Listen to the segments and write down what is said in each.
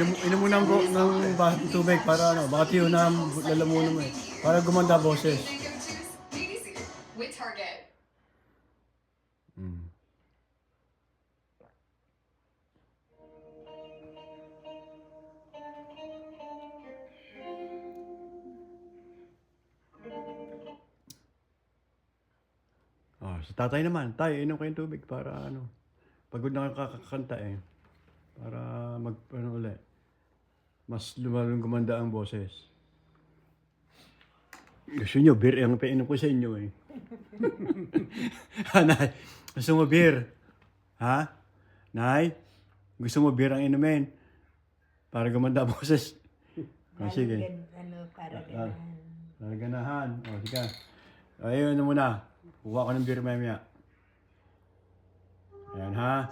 Inom mo ng tubig para ano, baka tiyo na lalamunan mo eh. Para gumanda boses. With Target. Oh, sa tatay naman, tayo, inom kayong tubig para ano, pagod na kakakanta eh. Para ano ulit, mas lumalong gumanda ang boses. Gusto nyo, beer ang painom ko sa inyo eh. Nay, gusto mo beer? Ha? Nay, gusto mo beer ang inumin? Para gumanda ang boses. Oh, sige. Para ganahan. Para ganahan. O, sige. Ayun na muna. Kuha ko ng beer mamaya. Ayan ha.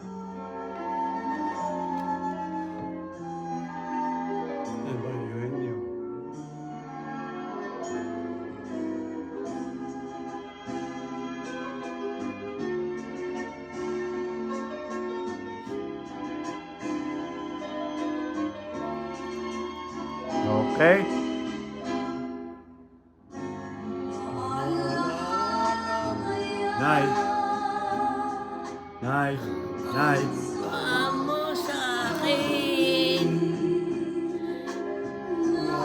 Okay. Nice. Nice. Nice. Amo sa akin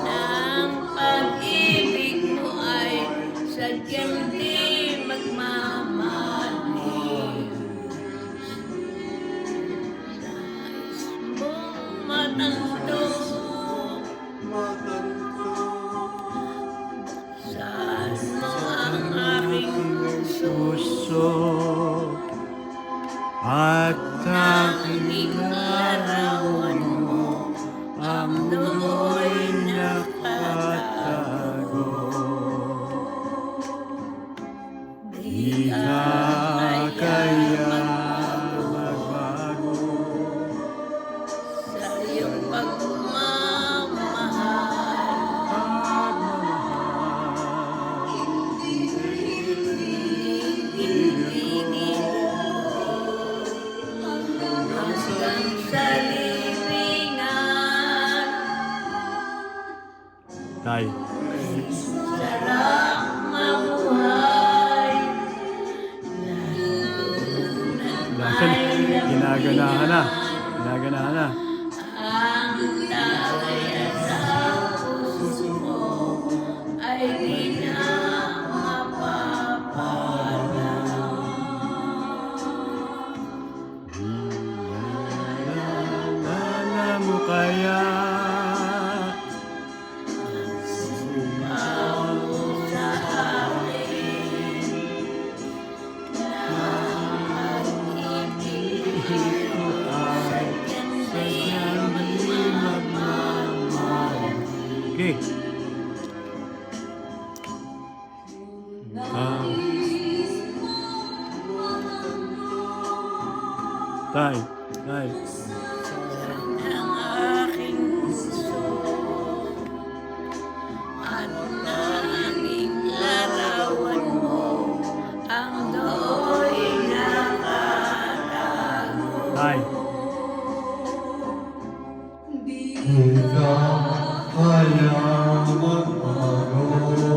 ng pag-ibig mo ay sadyang di magmamahal. Nais mong matanto saan mo ang aking Puso at aking larawan mo ang nooy nakatago. Di ka kaya magbago sa iyong pagmamahal. Hanggang sa libingan, Tay. sarap mabuhay. Ginaganahan na. Ginaganahan na. Ang talaya sa puso mo ay di na mapapalaw. Alam mo kaya Sumaw sa akin na pag-ibig mo ay sadyang di magmamahal. Okay. Tay. Tay. Ang aking puso at nanging larawan mo ang do'y nakatago. Tay. Di ka kaya magbago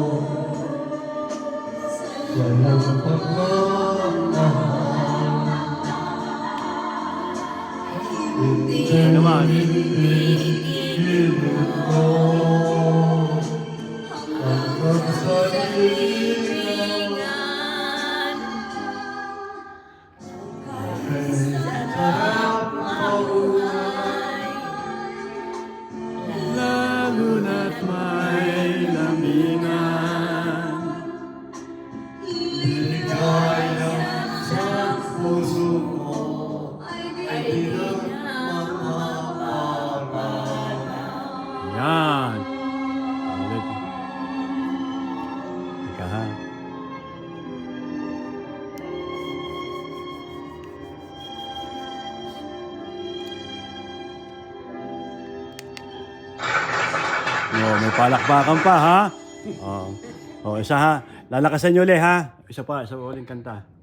sa iyong pagmamahal. Hindi naman. pinigil mo Hanggang sa libingan. Sarap mabuhay. Lalo na't may lambingan. ligaya sa puso mo ay di na Yan. Ulit. Teka ha. Oh, may palakpakan pa ha. Oh. Oh, isa ha. Lalakasan niyo ulit ha. Isa pa, isa uling kanta.